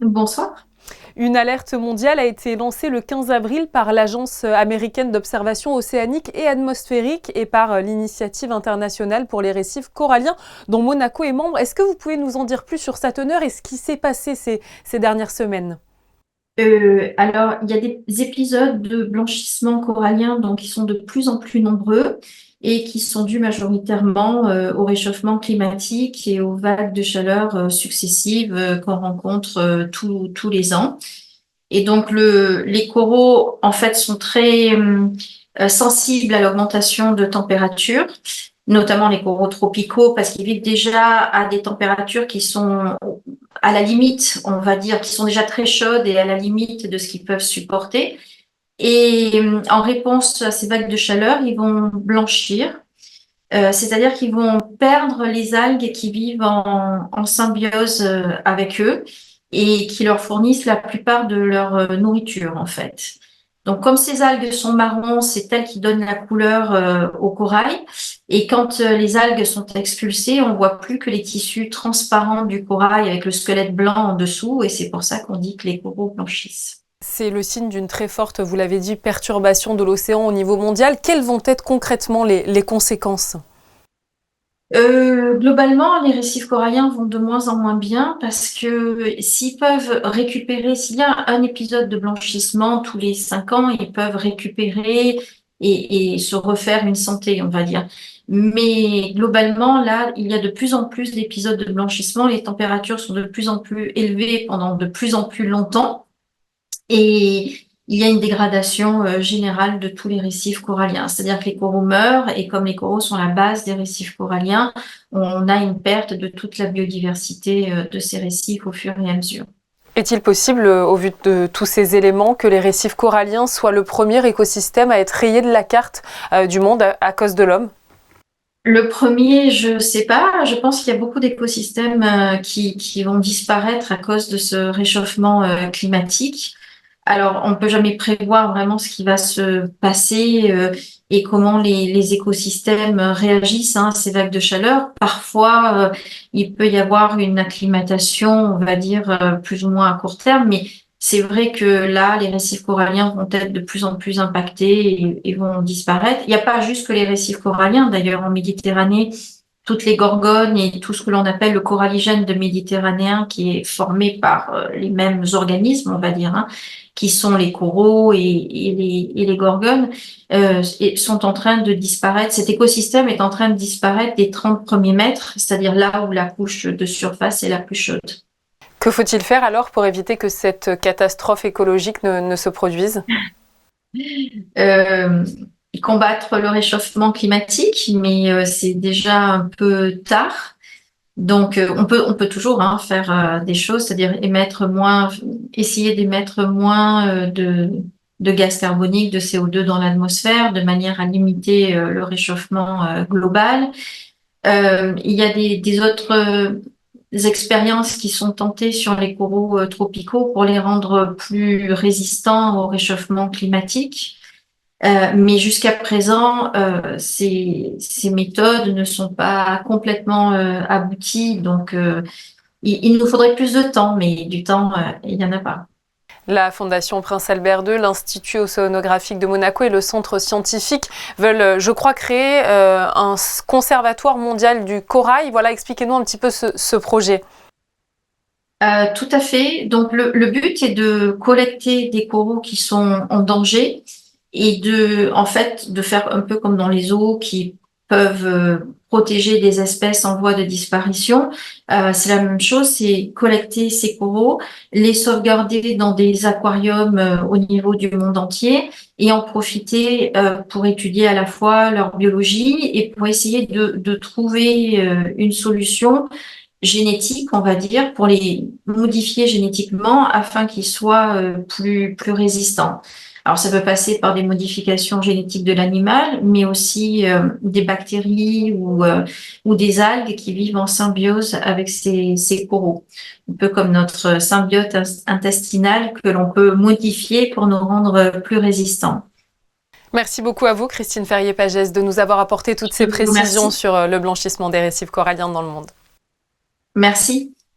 Bonsoir. Une alerte mondiale a été lancée le 15 avril par l'Agence américaine d'observation océanique et atmosphérique et par l'Initiative internationale pour les récifs coralliens dont Monaco est membre. Est-ce que vous pouvez nous en dire plus sur sa teneur et ce qui s'est passé ces dernières semaines? Alors, il y a des épisodes de blanchissement corallien qui sont de plus en plus nombreux et qui sont dus majoritairement au réchauffement climatique et aux vagues de chaleur successives qu'on rencontre tous les ans. Et donc, les coraux, en fait, sont très sensibles à l'augmentation de température, notamment les coraux tropicaux, parce qu'ils vivent déjà à des températures qui sont à la limite, on va dire, qui sont déjà très chaudes et à la limite de ce qu'ils peuvent supporter. Et en réponse à ces vagues de chaleur, ils vont blanchir, c'est-à-dire qu'ils vont perdre les algues qui vivent en symbiose avec eux et qui leur fournissent la plupart de leur nourriture, en fait. Donc, comme ces algues sont marrons, c'est elles qui donnent la couleur au corail. Et quand les algues sont expulsées, on voit plus que les tissus transparents du corail avec le squelette blanc en dessous. Et c'est pour ça qu'on dit que les coraux blanchissent. C'est le signe d'une très forte, vous l'avez dit, perturbation de l'océan au niveau mondial. Quelles vont être concrètement les conséquences? Globalement, les récifs coralliens vont de moins en moins bien parce que s'ils peuvent récupérer, s'il y a un épisode de blanchissement tous les 5 ans, ils peuvent récupérer et se refaire une santé, on va dire. Mais globalement, là, il y a de plus en plus d'épisodes de blanchissement. Les températures sont de plus en plus élevées pendant de plus en plus longtemps. Et il y a une dégradation générale de tous les récifs coralliens. C'est-à-dire que les coraux meurent et comme les coraux sont la base des récifs coralliens, on a une perte de toute la biodiversité de ces récifs au fur et à mesure. Est-il possible, au vu de tous ces éléments, que les récifs coralliens soient le premier écosystème à être rayé de la carte du monde à cause de l'homme? Le premier, je sais pas. Je pense qu'il y a beaucoup d'écosystèmes qui vont disparaître à cause de ce réchauffement climatique. Alors, on ne peut jamais prévoir vraiment ce qui va se passer et comment les écosystèmes réagissent à ces vagues de chaleur. Parfois, il peut y avoir une acclimatation, on va dire, plus ou moins à court terme, mais c'est vrai que là, les récifs coralliens vont être de plus en plus impactés et vont disparaître. Il n'y a pas juste que les récifs coralliens, d'ailleurs, en Méditerranée, toutes les gorgones et tout ce que l'on appelle le coralligène de méditerranéen qui est formé par les mêmes organismes, on va dire, hein, qui sont les coraux et les gorgones, sont en train de disparaître. Cet écosystème est en train de disparaître des 30 premiers mètres, c'est-à-dire là où la couche de surface est la plus chaude. Que faut-il faire alors pour éviter que cette catastrophe écologique ne se produise? Euh, Combattre le réchauffement climatique, mais c'est déjà un peu tard. Donc, on peut toujours faire des choses, c'est-à-dire essayer d'émettre moins de gaz carbonique, de CO2 dans l'atmosphère, de manière à limiter le réchauffement global. Il y a des autres expériences qui sont tentées sur les coraux tropicaux pour les rendre plus résistants au réchauffement climatique. Mais jusqu'à présent, ces méthodes ne sont pas complètement abouties. Donc, il nous faudrait plus de temps, mais du temps, il n'y en a pas. La Fondation Prince Albert II, l'Institut océanographique de Monaco et le Centre scientifique veulent, je crois, créer un conservatoire mondial du corail. Voilà, expliquez-nous un petit peu ce projet. Tout à fait. Donc, le but est de collecter des coraux qui sont en danger et en fait, de faire un peu comme dans les zoos qui peuvent protéger des espèces en voie de disparition. C'est la même chose, c'est collecter ces coraux, les sauvegarder dans des aquariums au niveau du monde entier et en profiter pour étudier à la fois leur biologie et pour essayer de trouver une solution génétique, on va dire, pour les modifier génétiquement afin qu'ils soient plus résistants. Alors, ça peut passer par des modifications génétiques de l'animal, mais aussi des bactéries ou des algues qui vivent en symbiose avec ces coraux. Un peu comme notre symbiote intestinale que l'on peut modifier pour nous rendre plus résistants. Merci beaucoup à vous, Christine Ferrier-Pagès, de nous avoir apporté toutes Je ces vous précisions remercie. sur le blanchissement des récifs coralliens dans le monde. Merci.